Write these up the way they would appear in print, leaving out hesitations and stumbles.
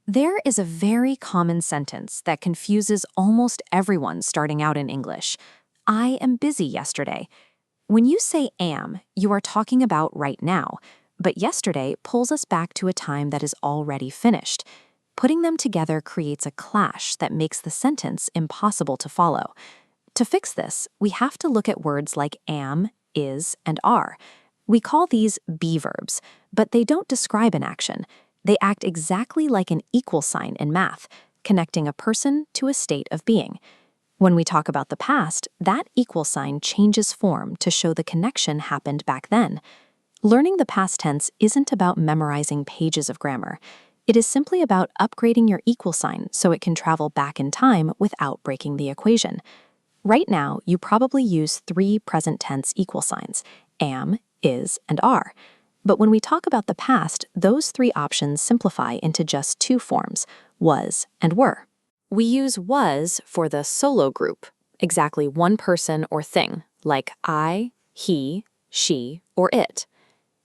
There is a very common sentence that confuses almost everyone starting out in English. I am busy yesterday. When you say am, you are talking about right now, but yesterday pulls us back to a time that is already finished. Putting them together creates a clash that makes the sentence impossible to follow. To fix this, we have to look at words like am, is, and are. We call these be verbs, but they don't describe an action. They act exactly like an equal sign in math, connecting a person to a state of being. When we talk about the past, that equal sign changes form to show the connection happened back then. Learning the past tense isn't about memorizing pages of grammar. It is simply about upgrading your equal sign so it can travel back in time without breaking the equation. Right now, you probably use 3 present tense equal signs: am, is, and are. But when we talk about the past, those 3 options simplify into just 2 forms: was and were. We use was for the solo group, exactly one person or thing, like I, he, she, or it.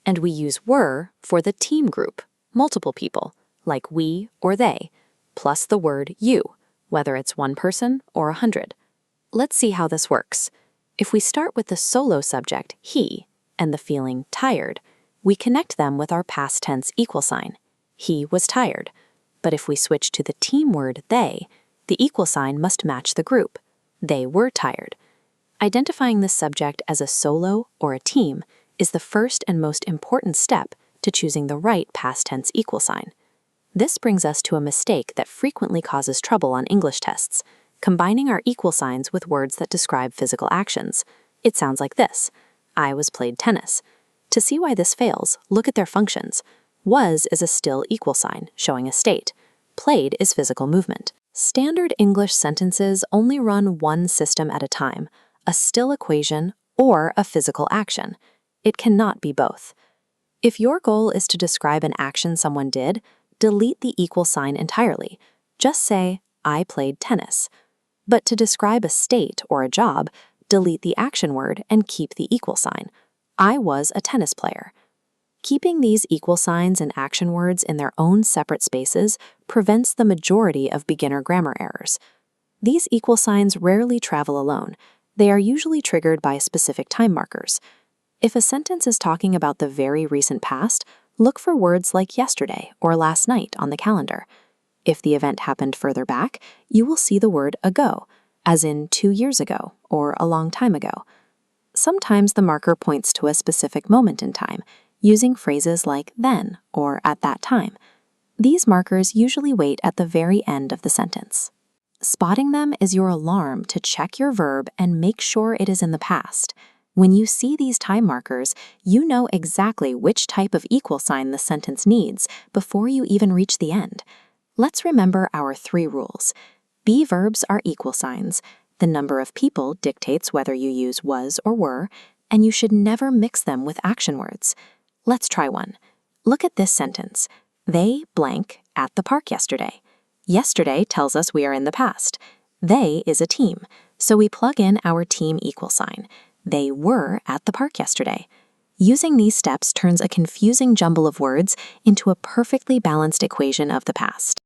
And we use were for the team group, multiple people, like we or they, plus the word you, whether it's one person or 100. Let's see how this works. If we start with the solo subject, he, and the feeling tired, we connect them with our past tense equal sign. He was tired. But if we switch to the team word they, the equal sign must match the group. They were tired. Identifying the subject as a solo or a team is the first and most important step to choosing the right past tense equal sign. This brings us to a mistake that frequently causes trouble on English tests: combining our equal signs with words that describe physical actions. It sounds like this: I was played tennis. To see why this fails, look at their functions. Was is a still equal sign, showing a state. Played is physical movement. Standard English sentences only run one system at a time: a still equation or a physical action. It cannot be both. If your goal is to describe an action someone did, delete the equal sign entirely. Just say, I played tennis. But to describe a state or a job, delete the action word and keep the equal sign. I was a tennis player. Keeping these equal signs and action words in their own separate spaces prevents the majority of beginner grammar errors. These equal signs rarely travel alone. They are usually triggered by specific time markers. If a sentence is talking about the very recent past, look for words like yesterday or last night on the calendar. If the event happened further back, you will see the word ago, as in 2 years ago or a long time ago. Sometimes the marker points to a specific moment in time, using phrases like then or at that time. These markers usually wait at the very end of the sentence. Spotting them is your alarm to check your verb and make sure it is in the past. When you see these time markers, you know exactly which type of equal sign the sentence needs before you even reach the end. Let's remember our 3 rules. Be verbs are equal signs. The number of people dictates whether you use was or were, and you should never mix them with action words. Let's try one. Look at this sentence. They blank at the park yesterday. Yesterday tells us we are in the past. They is a team, so we plug in our team equal sign. They were at the park yesterday. Using these steps turns a confusing jumble of words into a perfectly balanced equation of the past.